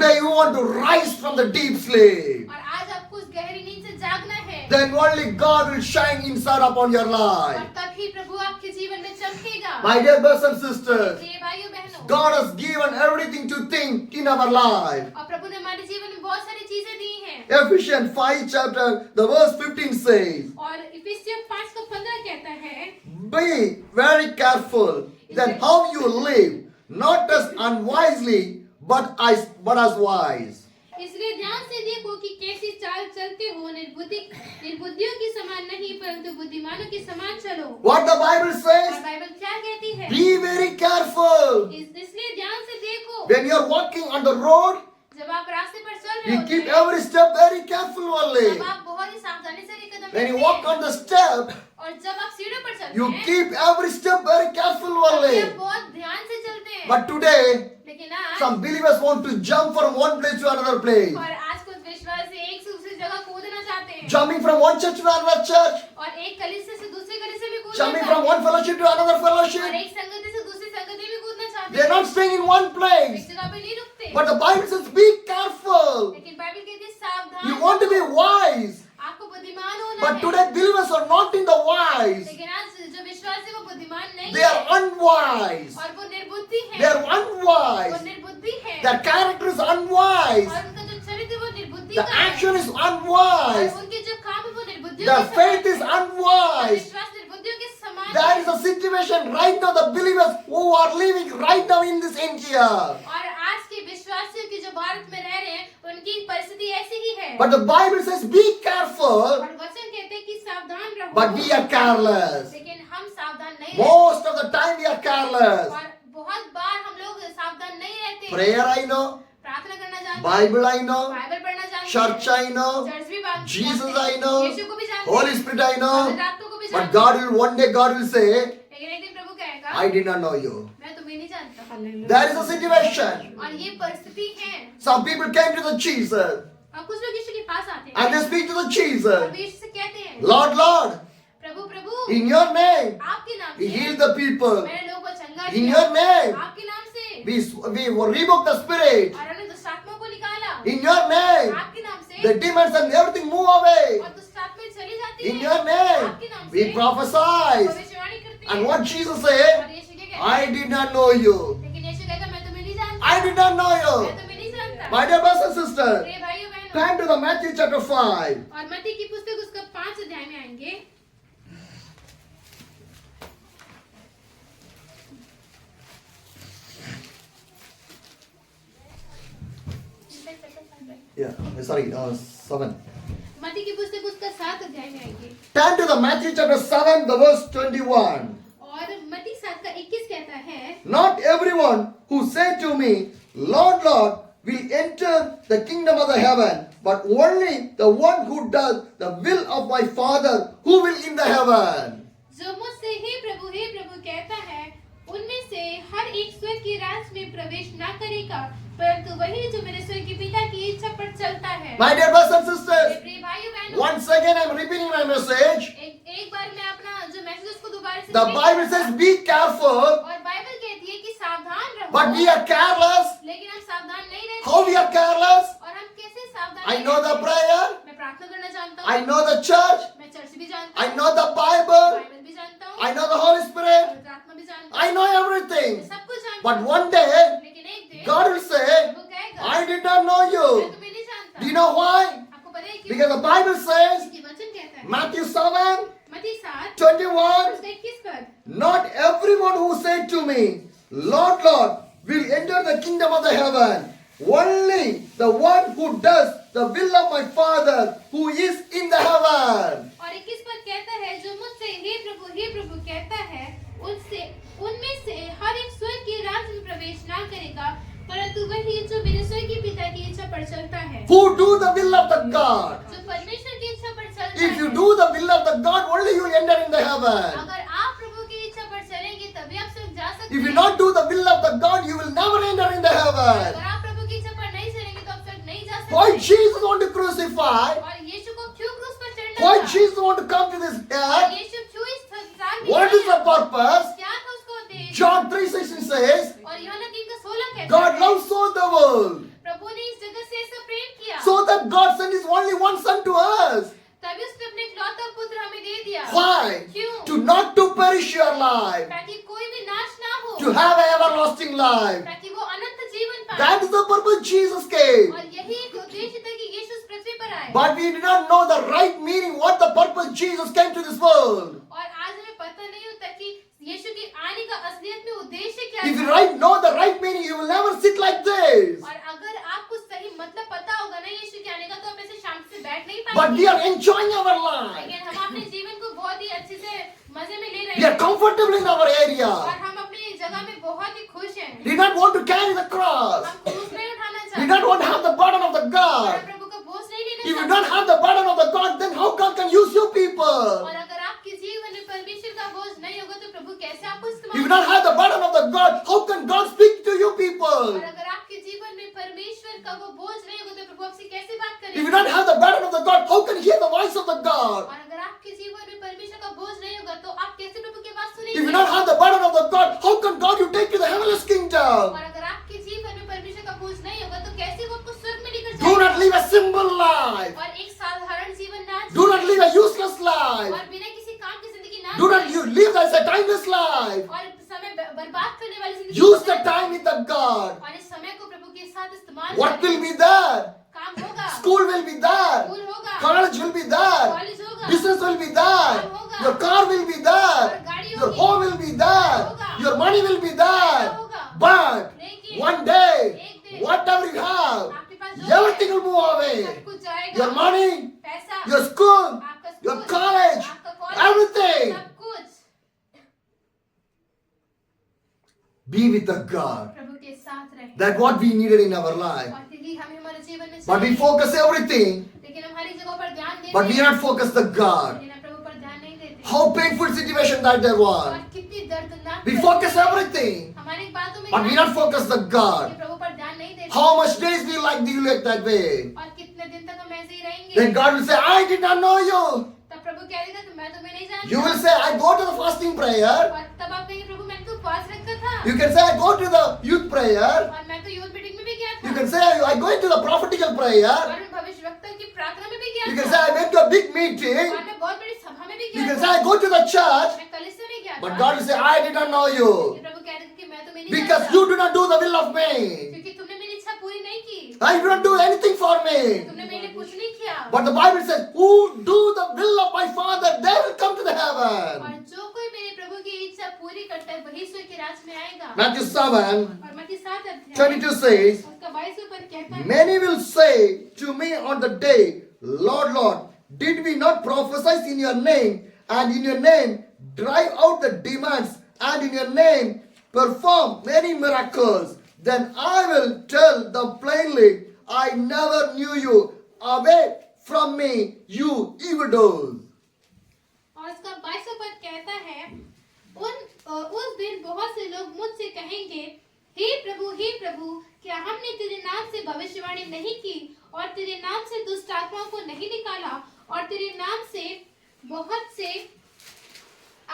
today you want to rise from the deep sleep, और आज आपको उस गहरी नींद से जागना है, then only God will shine inside upon your और life. तभी प्रभु आपके जीवन में चमकेगा। My dear brothers and sisters, प्रिय भाइयों बहनों, God has given everything to think in our life. और प्रभु ने हमारे जीवन में बहुत सारी चीजें दी हैं। Ephesians 5 chapter, the verse 15 says, और इफिसियों 5:15 कहता है, be very careful that how you live, not as unwisely, but as wise. इसलिए ध्यान से देखो कि कैसी चाल चलते हो, निर्बुद्धियों की समान नहीं परंतु बुद्धिमानों के समान चलो। What the Bible और says? बाइबल क्या कहती है? Be very careful. इसलिए ध्यान से देखो, When you are walking on the road, जब आप रास्ते पर चल रहे you होते keep हैं, every step very careful तब only. आप बहुत ही सावधानी से एक कदम When you रखते walk हैं, on the step, और जब आप सीढ़ियों पर चलते you हैं, keep every step very careful तब only. आप बहुत ध्यान से चलते हैं। But today, लेकिन आज some believers want to jump from one place to another place. और आज कुछ विश्वासी एक से दूसरी जगह कूदना चाहते हैं, Jumping from one church to another church. और एक कलीसिया से दूसरी कलीसिया में कूदना Jumping चाहते from हैं, one fellowship to another और fellowship. एक संगति से दूसरी संगति में कूदना चाहते They are हैं। not staying in one place. एक जगह पे नहीं रुकते। But the Bible says, be careful. लेकिन बाइबल कहती है सावधान You want to be रहो। wise. आपको बुद्धिमान होना But है। today, believers are not in the wise. लेकिन आज जो विश्वासी वो बुद्धिमान नहीं They are है, unwise. और वो निर्बुद्धि है। They are वो unwise. निर्बुद्धि है। Their character is unwise. और उनका जो चरित्र वो निर्बुद्धि The का है। action is और unwise. उनके जो काम है वो निर्बुद्धियों Their के faith समान is है। और unwise. विश्वास निर्बुद्धियों के समान There है। is a situation right now, the believers who are living right now in this India. और आज के विश्वासियों की जो भारत में रह रहे हैं, उनकी परिस्थिति ऐसी ही है। But the Bible says, be careful, और वचन कहते हैं कि सावधान रहो। but we are careless. लेकिन हम सावधान नहीं रहते। Most of the time we are careless. और बहुत बार हम लोग सावधान नहीं रहते। Prayer I know, प्रार्थना करना जानते हैं, Bible I know, बाइबल पढ़ना जानते हैं, church I know, चर्च भी जानते हैं, Jesus I know, यीशु को भी जानते हैं, Holy Spirit I know. पवित्र आत्मा को भी But जानते God हैं। will, one day God will say, लेकिन एक दिन प्रभु कहेगा, I did not know you. मैं तुम्हें नहीं जानता। That is the situation. और ये परिस्थिति है। Some people came to the Jesus और कुछ लोग यीशु के पास आते हैं and they speak to the और Jesus. वे यीशु से कहते हैं, Lord, Lord, Prabhu Prabhu in your name, आपके नाम we से healed the people. मैंने लोगों को चंगा In किया। your name, आपके नाम से we rebuked the spirit. और हमने दुष्ट आत्मा को निकाला। In your name, आपके नाम से the demons and everything move away. और दुष्ट आत्माएं चली जाती In हैं। your name, आपके नाम we से prophesy. भविष्यवाणी करती And हैं। what Jesus और said, यीशु क्या कहता है? I did not know you. लेकिन यीशु कहता है, मैं तुम्हें नहीं जानता। I did not know मैं you. तुम्हें नहीं जानता। My dear brothers and sisters, प्रिय भाइयों बहनों, turn to the Matthew chapter 5. और मत्ती की पुस्तक उसका 5 अध्याय में आएंगे। Yeah, sorry, 7. मत्ती की पुस्तक उसका 7 अध्याय में आएंगे। Turn to the Matthew chapter 7, the verse 21. और मत्ती 7 का 21 कहता है, Not everyone who say to me, Lord, Lord, will enter the kingdom of the heaven, but only the one who does the will of my Father who will in the heaven. जो मुझसे हे प्रभु कहता है, उनमें से हर एक स्वर्ग के राज्य में प्रवेश न करेगा, परंतु वही जो मेरे स्वर्ग के पिता की इच्छा पर चलता है। My dear brothers and sisters, प्रिय भाइयों बहनों, once again I'm repeating my message. एक बार मैं अपना जो मैसेज उसको दोबारा से The repeat Bible करता says, हूं। be careful, और बाइबल कहती है कि सावधान रहो। but we are careless. लेकिन हम सावधान नहीं रहते। How we are careless? और हम कैसे सावधान I नहीं know the रहते? prayer, मैं प्रार्थना करना जानता हूँ। I know the church, मैं चर्च भी जानता I हूँ। know the Bible, बाइबल भी जानता हूँ। I know the Holy Spirit, पवित्र आत्मा भी जानता I हूँ। know मैं everything. सब कुछ जानता But हूँ। one day, लेकिन एक दिन God will say, वो कहेगा, I did not know मैं you. तुम्हें नहीं जानता। Do you know why? आपको पता है क्यों? Because the Bible says, क्योंकि वचन कहता है, Matthew 7, मत्ती 7 21, उसका 21 पद, not everyone who said to me, Lord, Lord, will enter the kingdom of the heaven. Only the one who does the will of my Father who is in the heaven. और 21 पद कहता है, जो मुझसे हे प्रभु कहता है, उनमें से हर एक स्वर्ग के राज्य में प्रवेश ना करेगा, परंतु वही जो मेरे स्वर्ग के पिता की इच्छा पर चलता है। Who do the will of the God. जो परमेश्वर की इच्छा पर चलता If you है। do the will of the God, only you will enter in the heaven. अगर आप प्रभु की इच्छा पर चलेंगे तभी आप स्वर्ग जा सकते If you हैं। not do the will of the God, you will never enter in the heaven. अगर आप प्रभु की इच्छा पर नहीं चलेंगे तो आप स्वर्ग नहीं जा Why सकते। Jesus want to crucify? और यीशु को क्यों क्रूस पर चढ़ना Why था? Jesus want to come to this और earth? यीशु क्यों इस संसार में What is the आया? purpose? क्या था उसका उद्देश्य? John 3:16 says, और यूहन्ना 3:16 कहता God है, loves so the world प्रभु ने इस that God sent His only one Son to us. तभी उसने अपने इकलौता पुत्र हमें दे दिया। Why? क्यों? To not to perish your life, ताकि कोई भी नाश ना हो, to have an everlasting life. ताकि वो अनंत जीवन पाए। That is the purpose Jesus came. और यही एक उद्देश्य था कि यीशु इस पृथ्वी पर आए। But we did not know the right meaning, what the purpose Jesus came to this world. और आज हमें पता नहीं होता कि यीशु के आने का असलियत में उद्देश्य क्या If you था। know the right meaning, you will never sit like this. और अगर आपको सही मतलब पता होगा ना यीशु के आने का, तो आप ऐसे शांति से बैठ नहीं But we पाएंगे। are enjoying our life. लेकिन हम अपने जीवन को बहुत ही अच्छे से मजे में ले रहे We are हैं comfortable in our और area. हम अपनी जगह में बहुत ही खुश हैं। We do not want to carry the cross. हम क्रूस नहीं उठाना We चाहते। do not want to have the burden of the और God. प्रभु का बोझ नहीं लेना If you चाहते। don't have the burden of the God, then how God can use you people? और अगर आपके जीवन में परमेश्वर का बोझ नहीं होगा तो प्रभु कैसे आपको If you इस्तेमाल don't have the burden of the God, how can God speak to you और people? अगर आपके जीवन में परमेश्वर का वो बोझ नहीं होगा तो प्रभु आपसे कैसे बात If you करेंगे। don't have the burden of the God, how can you hear the voice of the God? और अगर आपके जीवन में परमेश्वर का बोझ नहीं होगा तो आप कैसे प्रभु की बात If you सुनेंगे। don't have the burden of the God, how can God you take to the heavenly kingdom? और अगर आपके जीवन में परमेश्वर का बोझ नहीं होगा तो कैसे वो आपको स्वर्ग में लेकर Do not जाएगा। live a simple life. और एक साधारण जीवन ना Do not जिए। live a useless life. और बिना किसी काम की जिंदगी ना Do not जिए। you live as a timeless life. और समय बर्बाद करने वाली जिंदगी Use the ना जिए। time with the God. और इस समय को प्रभु के साथ इस्तेमाल Work will करें। be there. काम होगा, School will be there. School होगा, College will be there. College होगा, Business will be there. Your car will be there. Your home will be there. Your money will be there. But one day, whatever you have, everything will move away. सब कुछ जाएगा। Your money, पैसा, your school, आपका school, your college, आपका college, everything. सब कुछ Be with the God. प्रभु के साथ रहे। That's what we needed in our life. और यही हमें हमारे जीवन में But we चाहिए। focus everything, लेकिन हम हर एक जगह पर ध्यान देते but we हैं। not focus the God. लेकिन हम प्रभु पर ध्यान नहीं देते। How painful situation that there was. और कितनी दर्दनाक We परिस्थिति focus है। everything, हमारी बातों में but we ध्यान not focus the देते हैं, God. प्रभु पर ध्यान नहीं देते। How much days we like you like that way? और कितने दिन तक हम ऐसे ही रहेंगे। Then God will say, I did not know you. तब प्रभु कह देगा कि मैं तुम्हें नहीं जानता। You will say, I go to the fasting prayer. और तब आप कहेंगे प्रभु मैंने तो उपवास रखा था। You can say, I go to the youth prayer. और मैं तो यूथ मीटिंग में भी गया था। You can say, I go into the prophetical prayer. और मैं भविष्यवक्ता की प्रार्थना में भी गया You था। can say, I went to a big meeting. और मैं बहुत बड़ी सभा में भी You गया can था। say, I go to the church. मैं कलीसिया में गया But था। God will say, I did not know you. लेकिन प्रभु कह देगा कि मैं तुम्हें नहीं Because जानता। you do not do the will of me. क्योंकि तुमने मेरी इच्छा पूरी नहीं की। I do not do anything for me. तुमने मेरे लिए कुछ नहीं किया। But the Bible says, who do the will of my Father, they will come to the और heaven. जो कोई मेरे प्रभु की इच्छा पूरी करता है वही स्वर्ग के राज्य में आएगा। Matthew 7, और मत्ती 7 अध्याय 22 says, उसका 22 पद कहता है, Many will say to me on the day, Lord, Lord, did we not prophesy in your name, and in your name drive out the demons, and in your name perform many miracles? Then I will tell them plainly, I never knew you. Away from me, you evildoers. और उसका 22 पद कहता है, उस दिन बहुत से लोग मुझसे कहेंगे, हे प्रभु, क्या हमने तेरे नाम से भविष्यवाणी नहीं की और तेरे नाम से दुष्ट आत्माओं को नहीं निकाला और तेरे नाम से बहुत से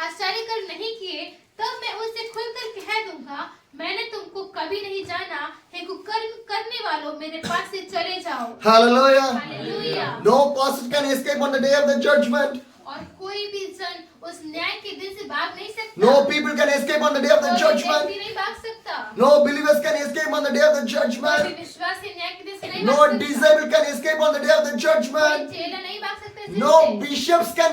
आश्चर्य कर नहीं किए? तब मैं उनसे खुलकर कह दूंगा, मैंने तुमको कभी नहीं जाना। हे कुकर्म करने वालों, मेरे पास से चले जाओ। Hallelujah. Hallelujah. No person can escape on the day of the judgment. और कोई भी जन उस न्याय के दिन से भाग नहीं सकता। No people can escape on the day of the कोई judgment. व्यक्ति नहीं भाग सकता। No believers can escape on the day of the कोई judgment. भी विश्वासी न्याय के दिन से नहीं No भाग सकता। disabled can escape on the day of the कोई judgment. चेला नहीं भाग सकता इस दिन No से। bishops can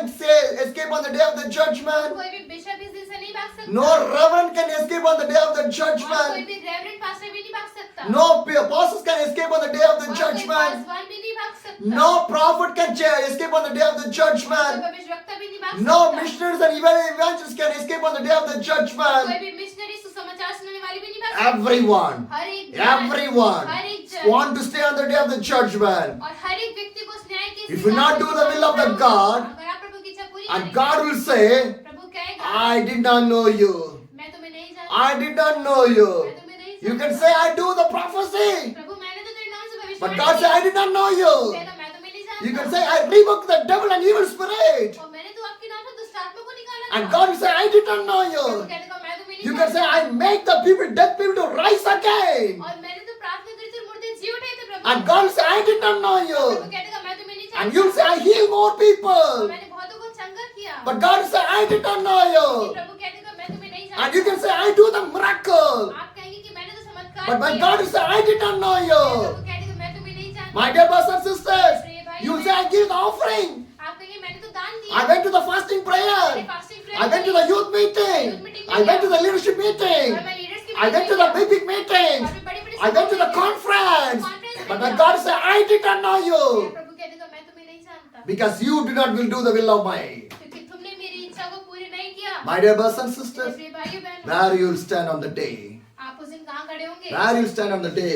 escape on the day of the judgment. कोई भी बिशप इस दिन से नहीं भाग सकता। No reverend can escape on the day of the और कोई judgment. भी रेवरेंड पास्टर भी नहीं भाग सकता। No apostles can escape on the day of the और कोई judgment. पासवान भी नहीं भाग सकता। No prophet can escape on the day of the कोई judgment. भविष्यवक्ता भी नहीं भाग No सकता। missionaries and evangelists can escape on the day of the कोई judgment. भी मिशनरी सुसमाचार सुनाने वाले भी नहीं भाग सकता। Everyone, हर एक जन, everyone हर एक जन want to stay on the day of the judgment. और हर एक व्यक्ति को उस न्याय के If you not do the will of the God, अगर आप प्रभु की इच्छा पूरी and करेंगे, God will say, प्रभु कहेगा, I did not know you. मैं तुम्हें नहीं जानता। I did not know you. मैं तुम्हें नहीं You जानता। can say, I do the prophecy. प्रभु मैंने तो तेरे नाम से But भविष्यवाणी God की। said, I did not know you. कहता, मैं तुम्हें नहीं जानता। You can say, I rebuke the devil and evil spirit. और मैंने तो आपके नाम से दुष्ट आत्मा को निकाला And था। God will say, I did not know Prabhu you. कहता, मैं तुम्हें नहीं You can say, जानता। I make the people, dead people to rise again. और मैंने तो प्रार्थना करी थी और मुर्दे जी उठे थे प्रभु। And God will say, I I did not know Prabhu you. कहेगा मैं तुम्हें नहीं And जानता। you'll say, I heal more people. मैंने बहुतों को चंगा किया। But God will say, I did not know you. प्रभु कहेगा मैं तुम्हें नहीं जानता। And you can say, I do the miracle. आप कहेंगे कि मैंने तो चमत्कार But my किया। God will say, I did not know you. प्रभु कहेगा मैं तुम्हें नहीं जानता। My dear brothers and sisters, you say, I give the offering. आप कहेंगे मैंने तो दान दिया। I went to the fasting prayer. I went to the youth meeting. I went to the leadership meeting. I went to the big meetings. I went to the conference. But my God said, I did not know you. प्रभु कहेगा मैं तुम्हें नहीं जानता। Because you did not will do the will of my. क्योंकि तुमने मेरी इच्छा को पूरी नहीं किया। My dear brothers and sisters, मेरे भाइयों बहनों, where you will stand on the day. आप उस दिन कहाँ खड़े होंगे? Where you will stand on the day.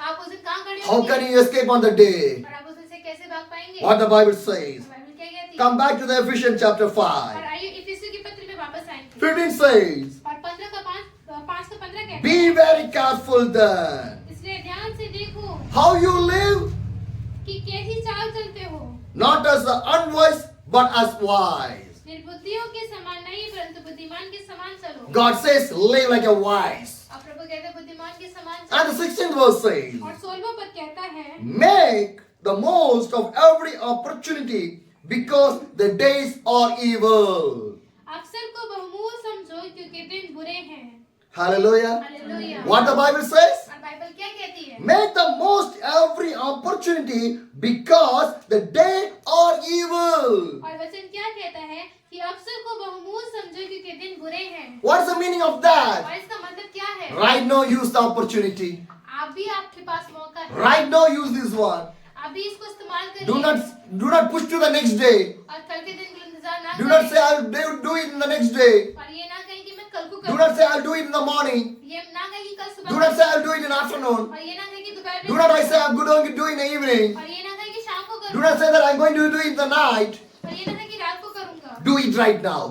आप उस दिन कहाँ खड़े How होंगे? can you escape on the day? और आप उस दिन से कैसे भाग पाएंगे? What the Bible says. Bible क्या कहती है? Come back to the Ephesians chapter और 5. आइए इफिसियों की पत्र में वापस आएंगे। 15 says, और 5 का 15 कहता है। be very careful then. इसलिए ध्यान से देखो How you live, कि कैसी चाल चलते हो। not as the unwise, but as wise. निर्बुद्धियों के समान नहीं परंतु बुद्धिमान के समान चलो। God says, live like a wise. और प्रभु कहते हैं बुद्धिमान के समान And चलो। the 16th verse says, और 16वां पद कहता है make the most of every opportunity because the days are evil. अवसर को बहुमूल्य समझो क्योंकि दिन बुरे हैं। Hallelujah. Hallelujah. What the Bible says? और बाइबल क्या कहती है? Make the most every opportunity because the days are evil. और वचन क्या कहता है कि अवसर को बहुमूल्य समझो क्योंकि दिन बुरे हैं। What's the meaning of that? और इसका मतलब क्या है? Right now use the opportunity. अभी आपके पास मौका है। Right now use this one. अभी इसको इस्तेमाल करिए। Do not push to the next day. और कल के दिन के लिए इंतजार ना Do not करें। say I'll do it in the next day. और ये ना कहें कि मैं कल को Do करूँगा। not say I'll do it in the morning. ये ना कहें कि कल सुबह Do not say I'll do it in the afternoon. और ये ना कहें कि दोपहर में Do not say I'm going to do it in the evening. और ये ना कहें कि शाम को Do करूँगा not say that I'm going to do it in the night. और ये ना कहें कि रात को करूँगा। Do it right now.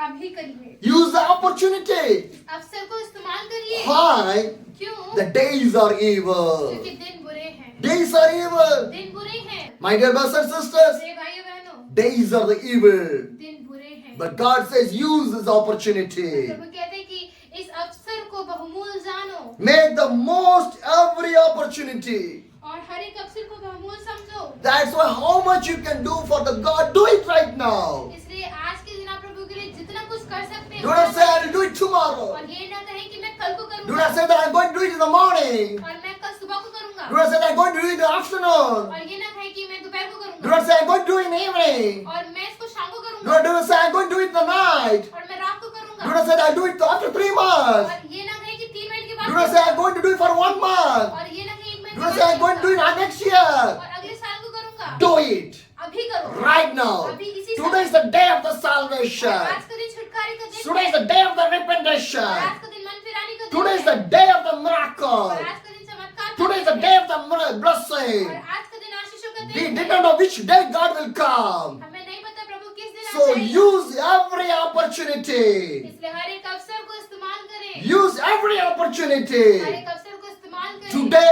अभी करिए। Use the opportunity. अवसर को इस्तेमाल करिए। Why? क्यों? The days are evil. क्योंकि दिन बुरे हैं। Days are evil. दिन बुरे हैं। My dear brothers and sisters, मेरे भाइयों बहनों, days are the evil. दिन बुरे हैं। But God says use this opportunity. प्रभु कहते हैं कि इस अवसर को बहुमूल्य जानो Make the most every opportunity. और हर एक अवसर को बहुमूल्य समझो। That's why how much you can do for the God, do it right now. इसलिए आज के दिन आप प्रभु के लिए जितना कुछ कर सकते Do हो not say I'll do it tomorrow. और ये ना कहें कि मैं कल को Do करूँगा not say that I'm going to do it in the morning. और मैं कल सुबह को करूँगा Do not say that I'm going to do it in the afternoon. और ये ना कहें कि मैं दोपहर को Do करूँगा not say I'm going to do it in the evening. और मैं इसको शाम को Do करूँगा not say I'm going to do it in the night. और मैं रात को Do करूँगा not say that I'll do it after 3 months. और ये ना कहें कि 3 महीने के Do बाद not say I'm going to do it for 1 month. और ये ना कहें एक Do महीने not के say I'm going to do it बाद next year. और अगले साल को करूँगा Do it अभी करो right now. अभी इसी Today is the day of the salvation. आज का दिन छुटकारे का दिन Today is the day of the repentation. आज का दिन मन फिराने का दिन Today is है। the day of the और miracle. आज का दिन चमत्कार का Today is the दिन day है। of the blessing. और आज का दिन आशीषों का We दिन did है। not know which day God will come. हमें नहीं पता प्रभु किस दिन So आएगा। use every opportunity. इसलिए हर एक अवसर को इस्तेमाल करें। Use every हर opportunity. एक अवसर को इस्तेमाल करें। Today,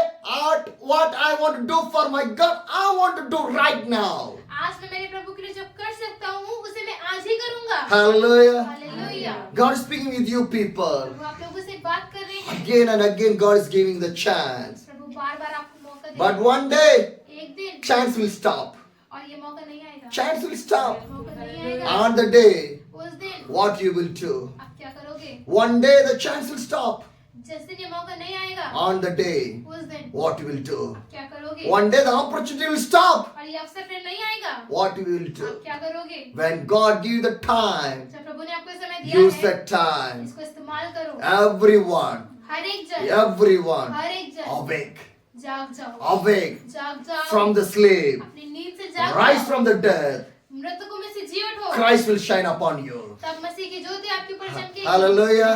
what I want to do for my God, I want to do right now. आज मैं मेरे प्रभु के लिए जो कर सकता हूँ उसे मैं आज ही करूँगा। Hallelujah. Hallelujah. God is speaking with you people. प्रभु आप लोगों से बात कर रहे हैं। Again and again, God is giving the chance. प्रभु बार-बार आपको मौका दे But रहे हैं। one day, एक दिन chance will stop. और ये मौका नहीं आएगा। Chance will stop. मौका नहीं आएगा। On the day, उस दिन what you will do. आप क्या करोगे? One day, the chance will stop. जिस दिन ये मौका नहीं आएगा On the day, उस दिन what you will do. क्या करोगे? One day, the opportunity will stop. और ये अवसर फिर नहीं आएगा। What you will आप do. क्या करोगे? When God gives the time, जब प्रभु ने आपको समय दिया use है that time. इसको इस्तेमाल करो। Everyone, हर एक जन everyone, हर एक जन awake, जाग जाओ awake जाग जाओ from the sleep. अपनी नींद से जाग Rise जाओ from the dead. मृतकों में से जी उठो Christ will shine upon you. तब मसीह की ज्योति आपके ऊपर चमकेगी। Hallelujah.